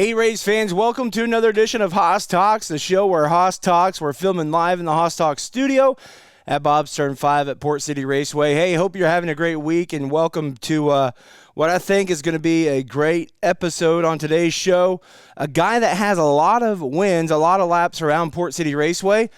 Hey, race fans, welcome to another edition of HossTalks, the show where Hoss talks. We're filming live in the HossTalks studio at Bob's Turn 5 at Port City Raceway. Hey, hope you're having a great week, and welcome to what I think is going to be a great episode on today's show. A guy that has a lot of wins, a lot of laps around Port City Raceway,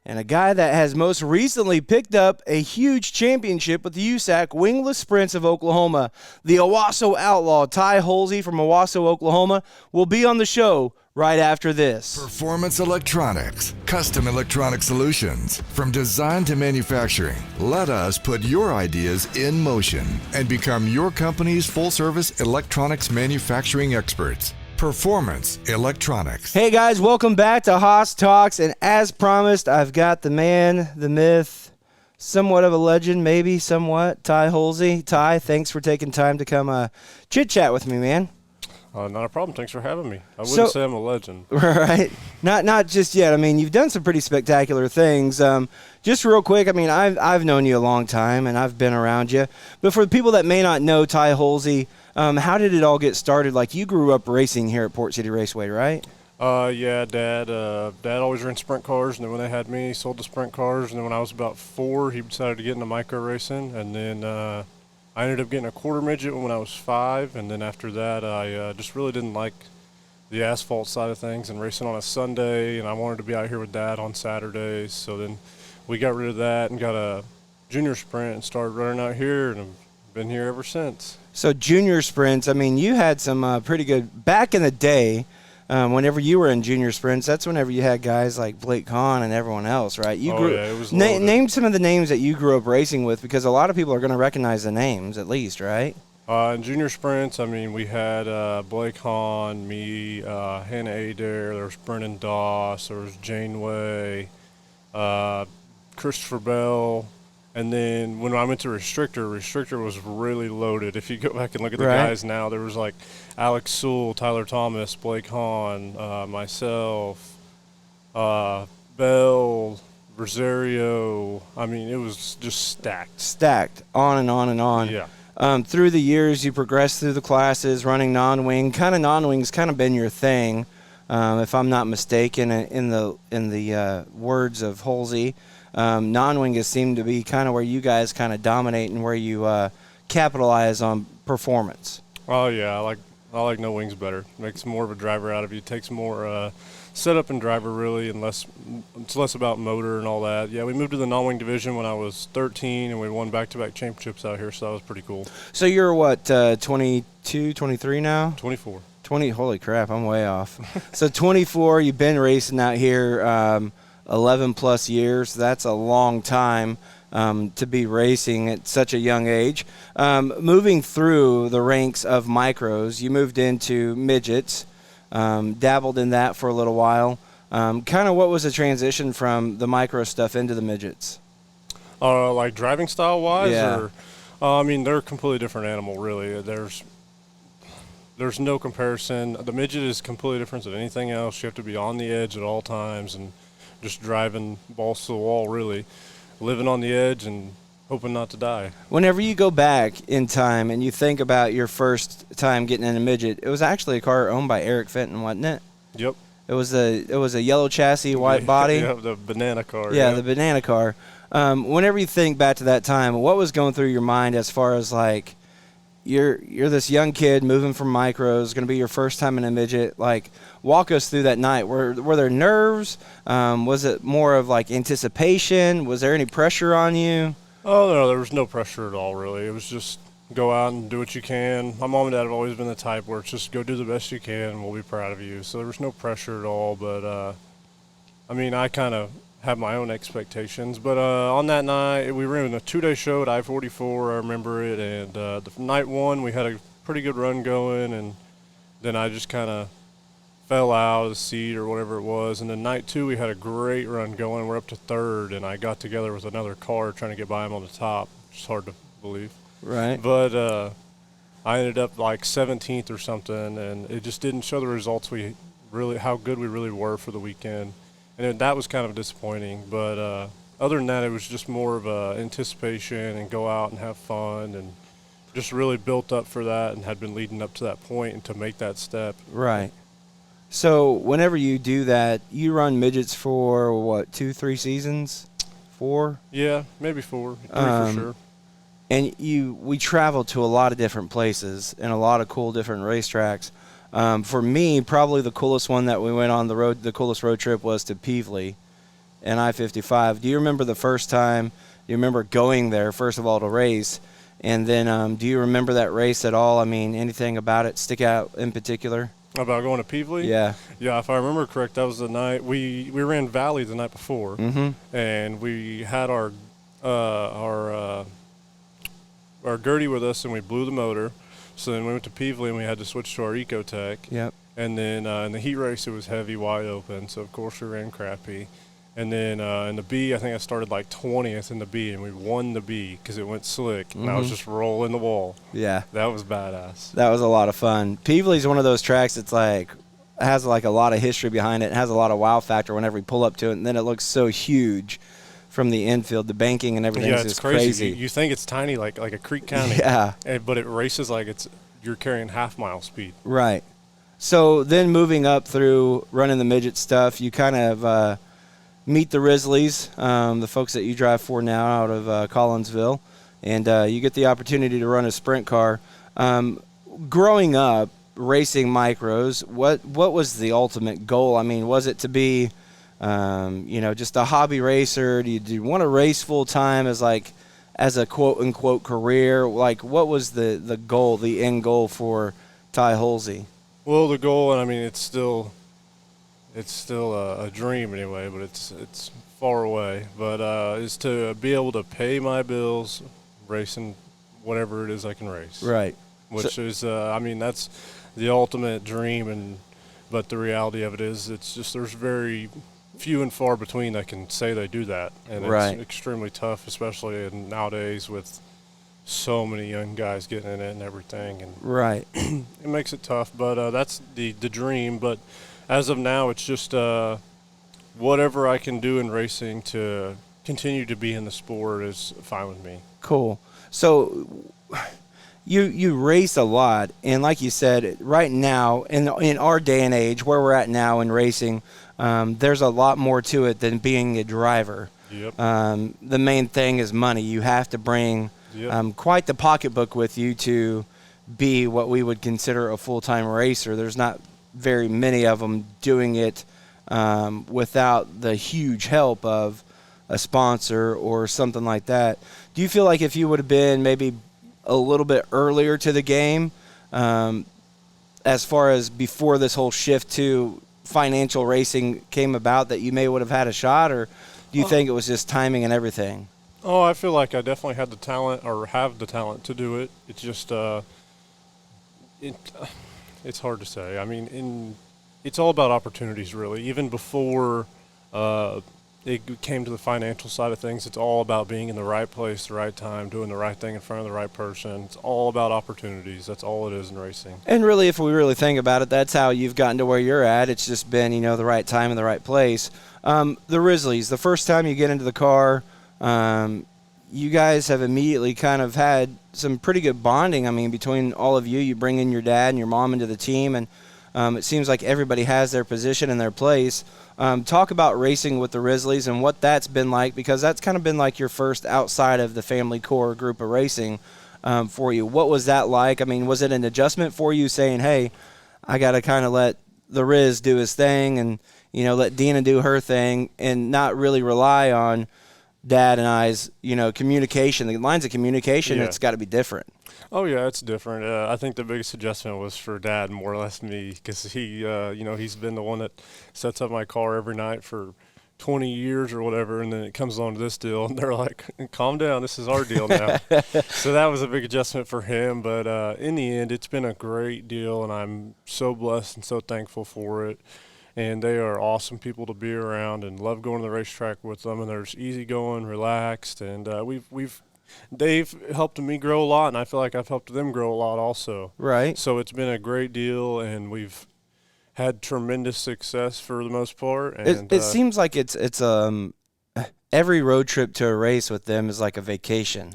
and a guy that has most recently picked up a huge championship with the USAC Wingless Sprints of Oklahoma. The Owasso Outlaw, Ty Hulsey from Owasso, Oklahoma, will be on the show right after this. Performance Electronics, custom electronic solutions. From design to manufacturing, let us put your ideas in motion and become your company's full-service electronics manufacturing experts. Performance Electronics. Hey guys, welcome back to HossTalks, and as promised, I've got the man, the myth, somewhat of a legend, maybe somewhat, Ty Hulsey. Ty, thanks for taking time to come chit-chat with me, man. Not a problem. Thanks for having me. I wouldn't say I'm a legend. Right. Not just yet. I mean, you've done some pretty spectacular things. Just real quick, I mean, I've known you a long time, and I've been around you. But for the people that may not know Ty Hulsey, how did it all get started? Like, you grew up racing here at Port City Raceway, right? Yeah, Dad always ran sprint cars, and then when they had me, he sold the sprint cars. And then when I was about 4, he decided to get into micro racing, and then I ended up getting a quarter midget when I was 5, and then after that, I just really didn't like the asphalt side of things and racing on a Sunday, and I wanted to be out here with Dad on Saturdays. So then we got rid of that and got a junior sprint and started running out here, and I've been here ever since. So junior sprints, I mean, you had some pretty good, back in the day, whenever you were in junior sprints, that's whenever you had guys like Blake Kahn and everyone else, right? Yeah, it was loaded. Name some of the names that you grew up racing with, because a lot of people are going to recognize the names at least, right? In junior sprints, I mean, we had Blake Kahn, me, Hannah Adair, there was Brennan Doss, there was Janeway, Christopher Bell. And then when I went to Restrictor was really loaded. If you go back and look at the guys now, there was like Alex Sewell, Tyler Thomas, Blake Hahn, myself, Bell, Rosario. I mean, it was just stacked. Stacked, on and on and on. Yeah. Through the years, you progressed through the classes, running non-wing. Non-wing's kind of been your thing, if I'm not mistaken, in the words of Hulsey. Non-wing has seemed to be kind of where you guys kind of dominate and where you capitalize on performance. Oh yeah, I like no wings better. Makes more of a driver out of you. Takes more setup and driver really, and it's less about motor and all that. Yeah, we moved to the non-wing division when I was 13, and we won back-to-back championships out here, so that was pretty cool. So you're what, 22, 23 now? 24. 20. Holy crap, I'm way off. So 24, you've been racing out here. 11 plus years. That's a long time to be racing at such a young age. Moving through the ranks of micros, you moved into midgets, dabbled in that for a little while. Kind of what was the transition from the micro stuff into the midgets? Like driving style wise? Yeah. I mean, they're a completely different animal, really. There's no comparison. The midget is completely different than anything else. You have to be on the edge at all times and just driving balls to the wall, really, living on the edge and hoping not to die. Whenever you go back in time and you think about your first time getting in a midget, it was actually a car owned by Eric Fenton, wasn't it? Yep. It was a yellow chassis, white body. Yeah, the banana car. Yeah, the banana car. Whenever you think back to that time, what was going through your mind as far as like you're this young kid moving from micros, going to be your first time in a midget, like walk us through that night. Were there nerves? Was it more of like anticipation? Was there any pressure on you? Oh, no, there was no pressure at all, really. It was just go out and do what you can. My mom and dad have always been the type where it's just go do the best you can and we'll be proud of you. So there was no pressure at all. But, I mean, I kind of have my own expectations. But on that night, we ran a 2-day show at I-44. I remember it. And the night 1, we had a pretty good run going. And then I just kind of fell out of the seat or whatever it was. And then night 2, we had a great run going. We're up to 3rd, and I got together with another car trying to get by him on the top, which is hard to believe. Right. But I ended up like 17th or something, and it just didn't show the results how good we really were for the weekend. And that was kind of disappointing. But other than that, it was just more of a anticipation and go out and have fun, and just really built up for that and had been leading up to that point and to make that step. Right. So whenever you do that, you run midgets for what, 2-3 seasons, 4? Yeah, maybe 4, 3 for sure. And we travel to a lot of different places and a lot of cool different racetracks. For me, probably the coolest one that we went on the road, the coolest road trip was to Peevely and I-55. Do you remember the first time? Do you remember going there, first of all, to race? And then do you remember that race at all? I mean, anything about it stick out in particular? About going to Peevely? Yeah. Yeah, if I remember correct, that was the night we ran Valley the night before, and we had our Gertie with us, and we blew the motor. So then we went to Peevely, and we had to switch to our Ecotech. Yep. And then in the heat race, it was heavy, wide open, so of course we ran crappy. And then in the B, I think I started like 20th in the B, and we won the B because it went slick, and I was just rolling the wall. Yeah. That was badass. That was a lot of fun. Peevely's one of those tracks that's like has like a lot of history behind it. It has a lot of wow factor whenever you pull up to it, and then it looks so huge from the infield. The banking and everything is it's just crazy. You think it's tiny, like a creek county. Yeah. But it races like you're carrying half-mile speed. Right. So then moving up through running the midget stuff, you kind of meet the Risleys, the folks that you drive for now out of Collinsville, and you get the opportunity to run a sprint car. Growing up, racing micros, what was the ultimate goal? I mean, was it to be, just a hobby racer? Do you want to race full time as a quote unquote career? Like, what was the goal, the end goal for Ty Hulsey? Well, the goal, and I mean, it's still a dream anyway, but it's far away. But is to be able to pay my bills racing whatever it is I can race. Right. Which is, I mean, that's the ultimate dream, but the reality of it is it's just there's very few and far between that can say they do that. And it's extremely tough, especially nowadays with so many young guys getting in it and everything. And right. It makes it tough, but that's the dream. But as of now, it's just whatever I can do in racing to continue to be in the sport is fine with me. Cool. So you race a lot, and like you said, right now in our day and age, where we're at now in racing, there's a lot more to it than being a driver. Yep. The main thing is money. You have to bring quite the pocketbook with you to be what we would consider a full-time racer. There's not very many of them doing it without the huge help of a sponsor or something like that. Do you feel like if you would have been maybe a little bit earlier to the game, as far as before this whole shift to financial racing came about, that you may would have had a shot, or do you think it was just timing and everything? Oh, I feel like I definitely had the talent, or have the talent to do it. It's just it's hard to say. I mean, it's all about opportunities, really. Even before it came to the financial side of things, it's all about being in the right place, the right time, doing the right thing in front of the right person. It's all about opportunities. That's all it is in racing. And really, if we really think about it, that's how you've gotten to where you're at. It's just been, the right time and the right place. The Risleys, the first time you get into the car, you guys have immediately kind of had some pretty good bonding. I mean, between all of you, you bring in your dad and your mom into the team, and it seems like everybody has their position and their place. Talk about racing with the Risleys and what that's been like, because that's kind of been like your first outside of the family core group of racing for you. What was that like? I mean, was it an adjustment for you saying, hey, I got to kind of let the Riz do his thing and, let Dina do her thing and not really rely on Dad and I's, communication, the lines of communication? It's got to be different. Oh, yeah, it's different. I think the biggest adjustment was for Dad, more or less me, because he, he's been the one that sets up my car every night for 20 years or whatever, and then it comes on to this deal, and they're like, calm down, this is our deal now. So that was a big adjustment for him, but in the end, it's been a great deal, and I'm so blessed and so thankful for it. And they are awesome people to be around, and love going to the racetrack with them, and they're just easygoing, relaxed, and they've helped me grow a lot, and I feel like I've helped them grow a lot also. Right. So it's been a great deal, and we've had tremendous success for the most part. And it seems like it's every road trip to a race with them is like a vacation.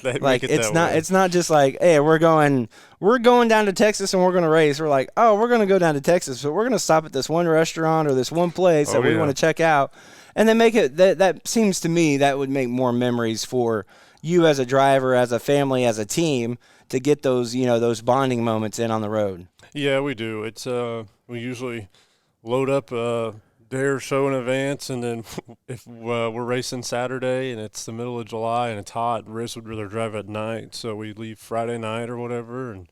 They Like make it that way. it's not just like, hey, we're going down to Texas and we're going to race. We're like, oh, we're going to go down to Texas, but we're going to stop at this one restaurant or this one place that we want to check out, and then make it. That seems to me that would make more memories for you as a driver, as a family, as a team, to get those those bonding moments in on the road. Yeah, we do. It's we usually load up day or so in advance, and then if we're racing Saturday and it's the middle of July and it's hot, Riz would rather drive at night, so we leave Friday night or whatever and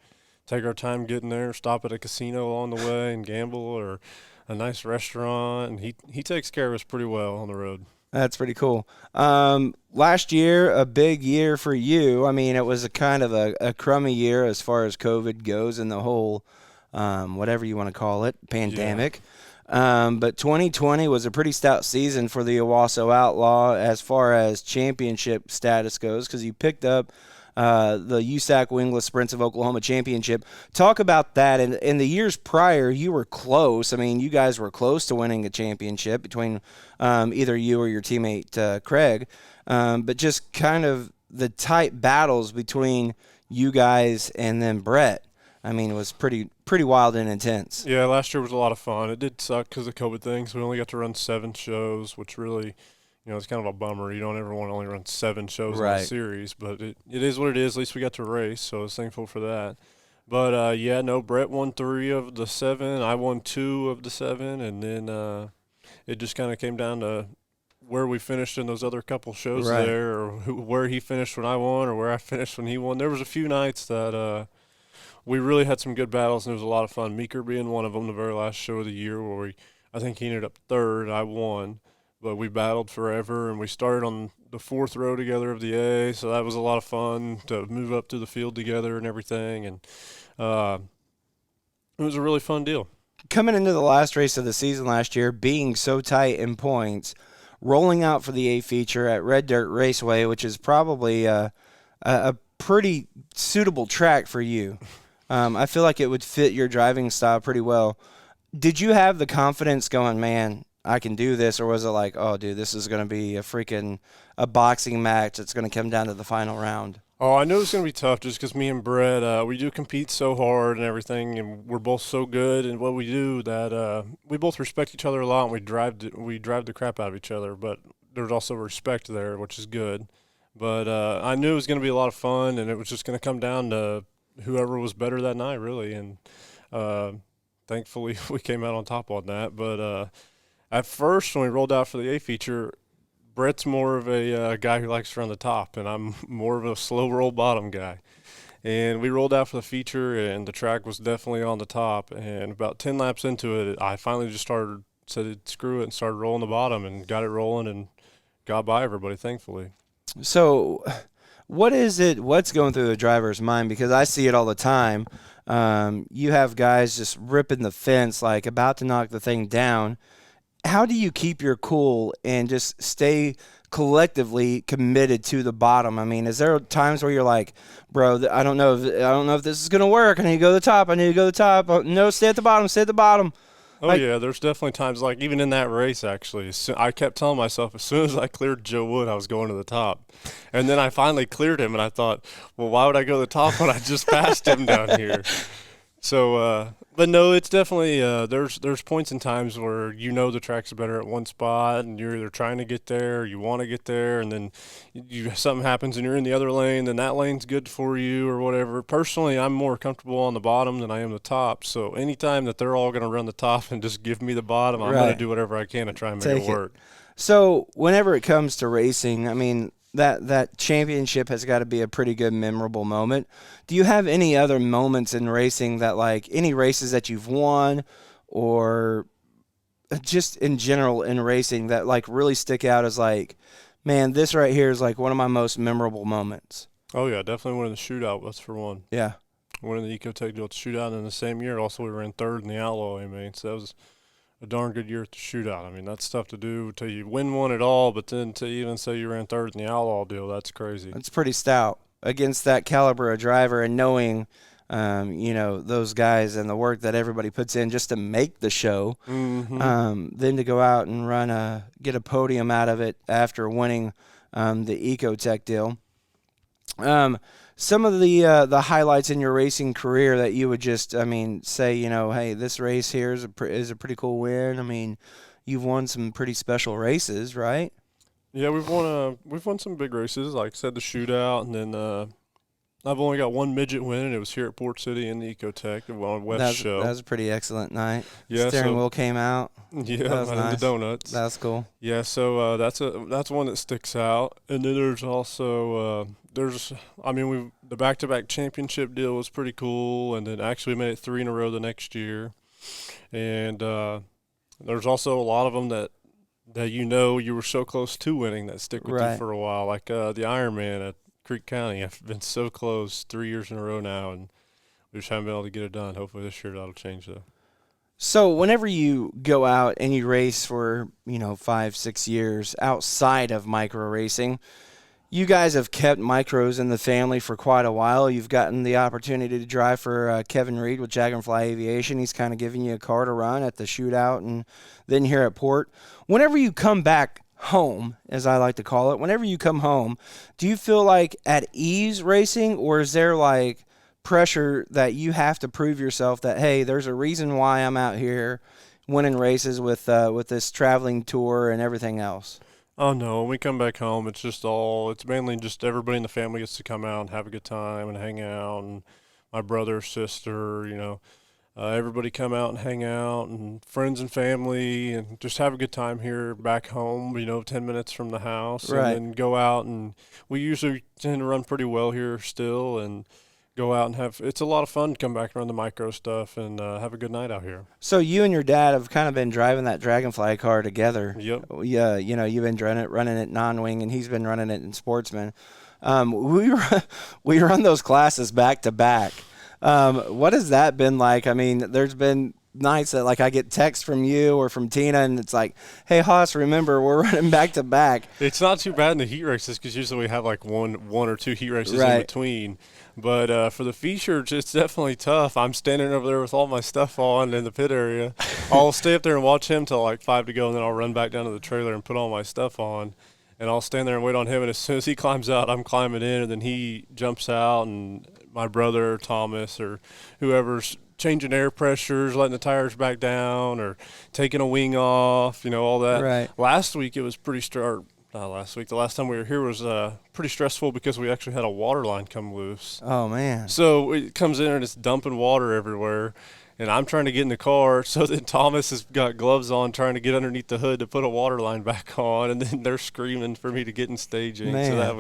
take our time getting there, stop at a casino along the way and gamble, or a nice restaurant, and he takes care of us pretty well on the road. That's pretty cool. Last year, a big year for you. I mean, it was a kind of a crummy year as far as COVID goes and the whole, whatever you want to call it, pandemic. But 2020 was a pretty stout season for the Owasso Outlaw as far as championship status goes, because you picked up the USAC Wingless Sprints of Oklahoma Championship. Talk about that. And in the years prior, you were close. I mean, you guys were close to winning a championship between either you or your teammate Craig. But just kind of the tight battles between you guys and then Brett. I mean, it was pretty wild and intense. Yeah, last year was a lot of fun. It did suck because of COVID things. We only got to run 7 shows, which really, it's kind of a bummer. You don't ever want to only run 7 shows in a series, but it is what it is. At least we got to race, so I was thankful for that. But, Brett won 3 of the 7. I won 2 of the 7, and then it just kind of came down to where we finished in those other couple shows there, or where he finished when I won or where I finished when he won. There was a few nights that we really had some good battles, and it was a lot of fun. Meeker being one of them, the very last show of the year, where I think he ended up 3rd. I won. But we battled forever, and we started on the 4th row together of the A, so that was a lot of fun to move up through the field together and everything, and it was a really fun deal. Coming into the last race of the season last year, being so tight in points, rolling out for the A feature at Red Dirt Raceway, which is probably a pretty suitable track for you. I feel like it would fit your driving style pretty well. Did you have the confidence going, man, I can do this, or was it like, oh, dude, this is going to be a boxing match that's going to come down to the final round? Oh, I knew it was going to be tough just because me and Brett, we do compete so hard and everything, and we're both so good in what we do that we both respect each other a lot, and we drive the crap out of each other, but there's also respect there, which is good. But I knew it was going to be a lot of fun, and it was just going to come down to whoever was better that night, really, and thankfully we came out on top on that. But at first, when we rolled out for the A feature, Brett's more of a guy who likes to run the top, and I'm more of a slow roll bottom guy. And we rolled out for the feature, and the track was definitely on the top. And about 10 laps into it, I finally just said screw it, and started rolling the bottom, and got it rolling, and got by everybody, thankfully. So what's going through the driver's mind? Because I see it all the time. You have guys just ripping the fence, like about to knock the thing down. How do you keep your cool and just stay collectively committed to the bottom? I mean, is there times where you're like, bro, I don't know if this is gonna work. I need to go to the top. Oh, no, stay at the bottom. Oh, yeah, there's definitely times, like even in that race, actually, I kept telling myself as soon as I cleared Joe Wood, I was going to the top. And then I finally cleared him, and I thought, well, why would I go to the top when I just passed him down here? So, but no, it's definitely there's points and times where the track's better at one spot, and you're either trying to get there, or you want to get there, and then something happens and you're in the other lane, then that lane's good for you or whatever. Personally, I'm more comfortable on the bottom than I am the top. So anytime that they're all going to run the top and just give me the bottom, I'm going to do whatever I can to try and make it work. So whenever it comes to racing, I mean, that championship has got to be a pretty good memorable moment. Do you have any other moments in racing that, like, any races that you've won or just in general in racing that, like, really stick out as, like, man, this right here is, like, one of my most memorable moments? Oh, yeah, definitely winning the shootout. That's for one. Yeah. Winning the Ecotech Deal shootout in the same year. Also, we ran 3rd in the Outlaw, so that was a darn good year at the shootout. I mean, that's tough to do till you win one at all, but then to even say you ran 3rd in the Outlaw deal, that's crazy. That's pretty stout against that caliber of driver, and knowing you know, those guys and the work that everybody puts in just to make the show, then to go out and get a podium out of it after winning the Ecotech deal. Some of the highlights in your racing career that you would just, I mean, say, you know, hey, this race here is a pretty cool win. I mean, you've won some pretty special races, right? Yeah, we've won some big races, like I said, the shootout, and then I've only got one midget win, and it was here at Port City in the Ecotech on West Show. That was a pretty excellent night. Yeah, Steering wheel came out. Yeah, that was nice. The donuts. That's cool. Yeah, so that's one that sticks out, and then there's also the back-to-back championship deal was pretty cool, and then actually made it 3 in a row the next year, and there's also a lot of them that you were so close to winning that stick with you for a while, like the Ironman at Creek County. I've been so close 3 years in a row now, and we just haven't been able to get it done. Hopefully this year that'll change, though. So whenever you go out and you race for, 5-6 years outside of micro racing, you guys have kept micros in the family for quite a while. You've gotten the opportunity to drive for Kevin Reed with DragonFly Aviation. He's kind of giving you a car to run at the shootout and then here at Port. Whenever you come back home, as I like to call it, whenever you come home, do you feel like at ease racing, or is there like pressure that you have to prove yourself that, hey, there's a reason why I'm out here winning races with this traveling tour and everything else? Oh, no. When we come back home, it's mainly just everybody in the family gets to come out and have a good time and hang out, and my brother, sister, everybody come out and hang out, and friends and family, and just have a good time here back home, 10 minutes from the house. Right. And then go out, and we usually tend to run pretty well here still, and go out and it's a lot of fun to come back and run the micro stuff and have a good night out here. So you and your dad have kind of been driving that DragonFly car together. Yep. Yeah, you've been running it non-wing, and he's been running it in Sportsman. We run those classes back to back. What has that been like? I mean, there's been nights that like I get texts from you or from Tina, and it's like, hey, Hoss, remember we're running back to back. It's not too bad in the heat races because usually we have like one or two heat races right in between. But for the features, it's definitely tough. I'm standing over there with all my stuff on in the pit area. I'll stay up there and watch him till like 5 to go, and then I'll run back down to the trailer and put all my stuff on. And I'll stand there and wait on him, and as soon as he climbs out, I'm climbing in, and then he jumps out, and my brother, Thomas, or whoever's changing air pressures, letting the tires back down, or taking a wing off, all that. Right. Last week it was not last week. The last time we were here was pretty stressful because we actually had a water line come loose. Oh, man. So it comes in and it's dumping water everywhere, and I'm trying to get in the car. So then Thomas has got gloves on trying to get underneath the hood to put a water line back on, and then they're screaming for me to get in staging. Man. So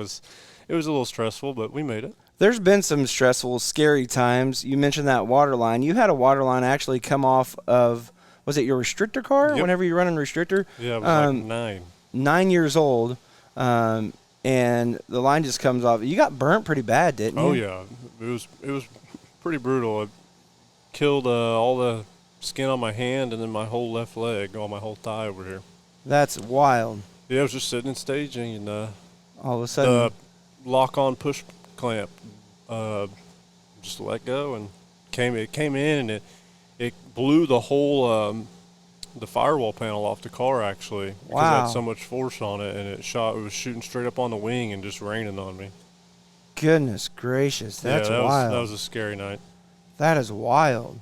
it was a little stressful, but we made it. There's been some stressful, scary times. You mentioned that water line. You had a water line actually come off of, was it your restrictor car? Yep. Whenever you're running restrictor? Yeah, it was like 9. 9 years old, and the line just comes off. You got burnt pretty bad, didn't you? Oh yeah, it was pretty brutal. It killed all the skin on my hand and then my whole left leg, my whole thigh over here. That's wild. Yeah, I was just sitting and staging, and all of a sudden the lock-on push clamp just let go, and it came in, and it blew the whole the firewall panel off the car, actually, because it had so much force on it, and it was shooting straight up on the wing and just raining on me. Goodness gracious, that's wild. That was a scary night. That is wild.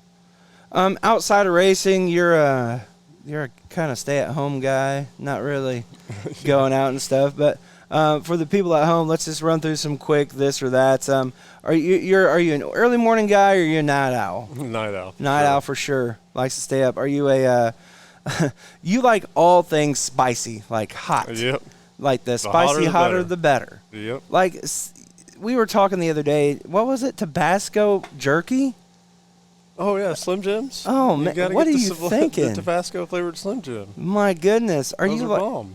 Outside of racing, you're a kind of stay-at-home guy, not really going out and stuff. But for the people at home, let's just run through some quick this or that. Are you an early morning guy, or are you a night owl? Night owl. Night owl for sure. Likes to stay up. Are you you like all things spicy, like hot? Yep. Like the spicy, hotter the better. Yep. Like we were talking the other day. What was it? Tabasco jerky? Oh yeah, Slim Jims. Oh man, what are you thinking? The Tabasco flavored Slim Jim. My goodness, Those are bomb.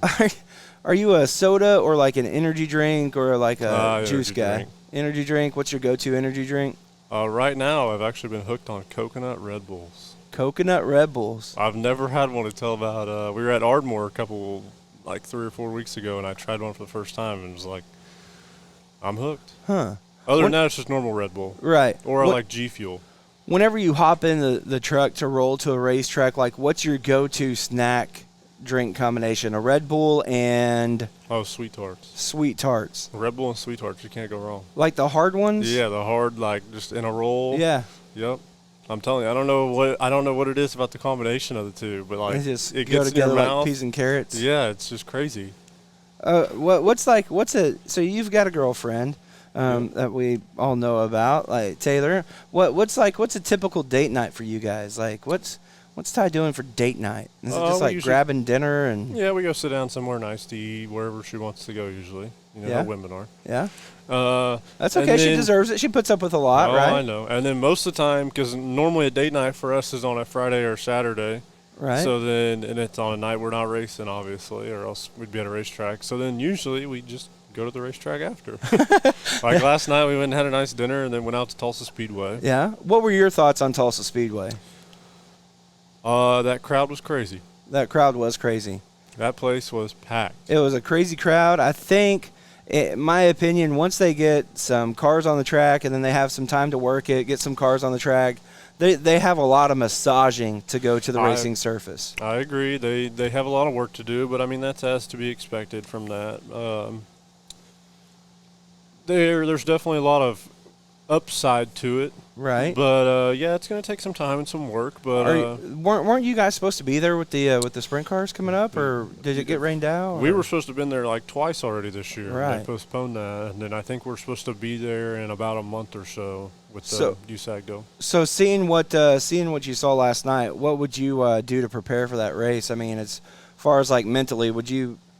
Are you a soda or like an energy drink or like a juice guy? Drink. Energy drink. What's your go-to energy drink? Right now, I've actually been hooked on coconut Red Bulls. Coconut Red Bulls. I've never had one until about we were at Ardmore 3 or 4 weeks ago, and I tried one for the first time and was like, I'm hooked. Huh. Other than that, it's just normal Red Bull. Right. Or I like G Fuel. Whenever you hop in the truck to roll to a racetrack, like what's your go-to snack drink combination? A Red Bull and Sweet Tarts. Sweet Tarts. Red Bull and Sweet Tarts, you can't go wrong. Like the hard ones? Yeah, the hard, like just in a roll. Yeah. Yep. I'm telling you, I don't know what it is about the combination of the two, but like it gets go together in your like mouth. peas and carrots. Yeah, it's just crazy. So you've got a girlfriend that we all know about, like Taylor. What's a typical date night for you guys? Like what's Ty doing for date night? Is it just like grabbing dinner and? Yeah, we go sit down somewhere nice to eat wherever she wants to go. Usually, how women are. Yeah. That's okay. She deserves it. She puts up with a lot, right? I know. And then most of the time, because normally a date night for us is on a Friday or Saturday. Right. So then, and it's on a night we're not racing, obviously, or else we'd be at a racetrack. So then usually we just go to the racetrack after. Like last night, we went and had a nice dinner and then went out to Tulsa Speedway. Yeah. What were your thoughts on Tulsa Speedway? That crowd was crazy. That crowd was crazy. That place was packed. It was a crazy crowd. I think, in my opinion, once they get some cars on the track and then they have some time to work it, get some cars on the track, they have a lot of massaging to go to the racing surface. I agree. They have a lot of work to do, but I mean that's as to be expected from that. There's definitely a lot of upside to it, right? But yeah, it's going to take some time and some work. But weren't you guys supposed to be there with the sprint cars coming up, or did it get rained out? We were supposed to have been there like twice already this year. Right. They postponed that, and then I think we're supposed to be there in about a month or so with the USAC go. So seeing what you saw last night, what would you do to prepare for that race? I mean, as far as like mentally,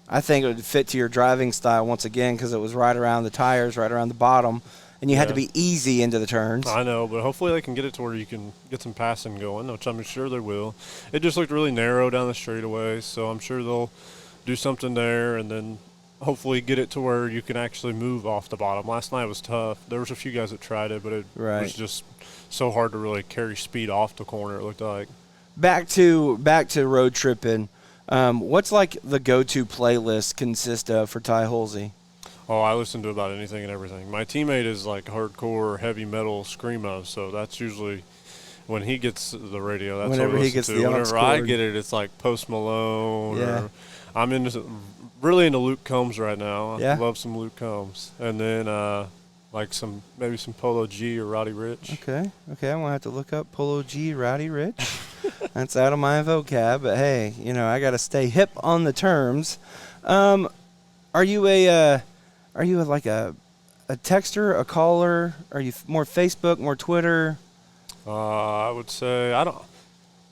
I think it would fit to your driving style once again because it was right around the tires, right around the bottom. And you had to be easy into the turns. I know, but hopefully they can get it to where you can get some passing going, which I'm sure they will. It just looked really narrow down the straightaway, so I'm sure they'll do something there and then hopefully get it to where you can actually move off the bottom. Last night was tough. There was a few guys that tried it, but it was just so hard to really carry speed off the corner, it looked like. Back to road tripping. What's like the go-to playlist consist of for Ty Hulsey? Oh, I listen to about anything and everything. My teammate is like hardcore heavy metal screamo, so that's usually when he gets the radio. That's whenever what I he gets listen to. the Whenever I get it, it's like Post Malone. Yeah. Or I'm really into Luke Combs right now. Yeah. I love some Luke Combs, and then like maybe some Polo G or Roddy Ricch. Okay. I'm gonna have to look up Polo G, Roddy Ricch. That's out of my vocab, but hey, I got to stay hip on the terms. Are you like a texter, a caller? Are you more Facebook, more Twitter? I would say I don't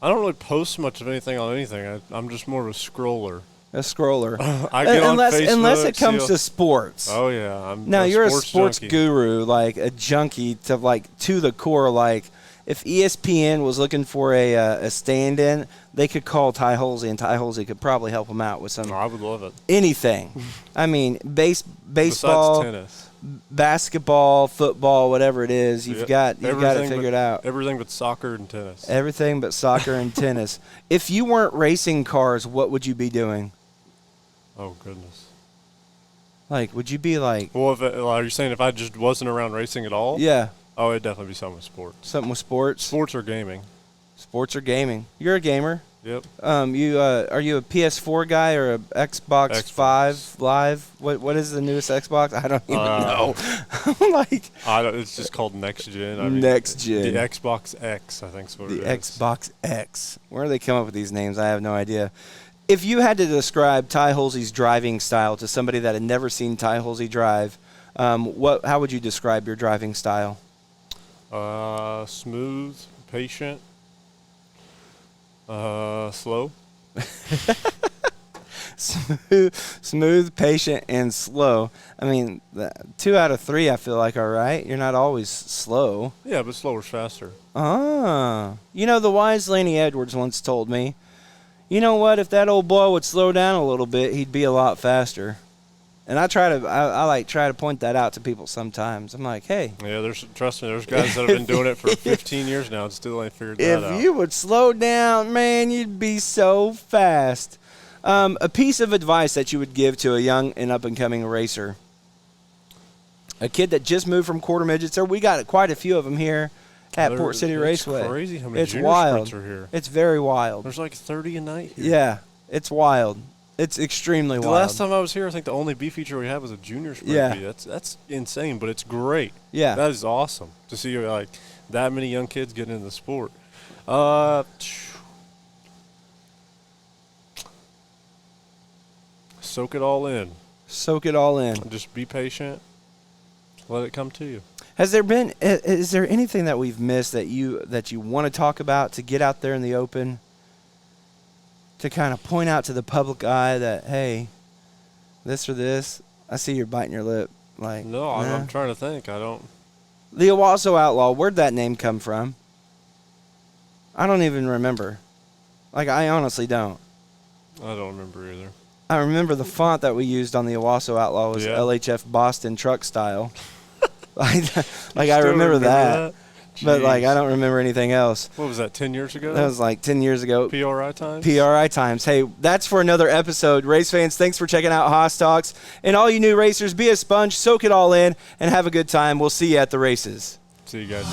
really post much of anything on anything. I'm just more of a scroller. A scroller. I get on Facebook. Unless it comes to sports. Oh yeah, you're a sports junkie. guru, like a junkie to the core. Like if ESPN was looking for a stand-in, they could call Ty Hulsey, and Ty Hulsey could probably help them out with some. I would love it. Anything. I mean, baseball, besides tennis, basketball, football, whatever it is, you've got it figured out. Everything but soccer and tennis. Everything but soccer and tennis. If you weren't racing cars, what would you be doing? Oh goodness. Like, would you be like? Well, are you saying if I just wasn't around racing at all? Yeah. Oh, it'd definitely be something with sports. Something with sports. Sports or gaming. Sports or gaming. You're a gamer. Yep. Are you a PS4 guy or a Xbox 5 Live? What is the newest Xbox? I don't even know. It's just called Next Gen. Next Gen. The Xbox X, I think is what it is. The Xbox X. Where do they come up with these names? I have no idea. If you had to describe Ty Hulsey's driving style to somebody that had never seen Ty Hulsey drive, how would you describe your driving style? Smooth, patient, slow. Smooth, patient, and slow. I mean, 2 out of 3 I feel like are right. You're not always slow. Yeah, but slower's faster. The wise Laney Edwards once told me, you know what, if that old boy would slow down a little bit, he'd be a lot faster. And I try to point that out to people sometimes. I'm like, hey. Yeah, trust me, there's guys that have been doing it for 15 years now and still ain't figured that out. If you would slow down, man, you'd be so fast. A piece of advice that you would give to a young and up-and-coming racer. a kid that just moved from quarter midgets. So we got quite a few of them here at Port City Raceway. It's crazy how many It's junior wild. sprints are here. It's very wild. There's like 30 a night here. Yeah, it's wild. It's extremely The wild. last time I was here, I think the only B feature we had was a junior sprint. Yeah. bee. That's insane, but it's great. Yeah. That is awesome to see like that many young kids getting into the sport. Soak it all in. Soak it all in. Just be patient. Let it come to you. Is there anything that we've missed that you want to talk about to get out there in the open, to kind of point out to the public eye that, hey, this or this? I see you're biting your lip. Like, No, I'm trying to think. I don't. The Owasso Outlaw, where'd that name come from? I don't even remember. Like, I honestly don't. I don't remember either. I remember the font that we used on the Owasso Outlaw was Yeah. LHF Boston truck style. I Still remember that. But, like, I Jeez. don't remember anything else. What was that, 10 years ago? That was like 10 years ago. PRI times? PRI times. Hey, that's for another episode. Race fans, thanks for checking out HossTalks. And all you new racers, be a sponge, soak it all in, and have a good time. We'll see you at the races. See you guys.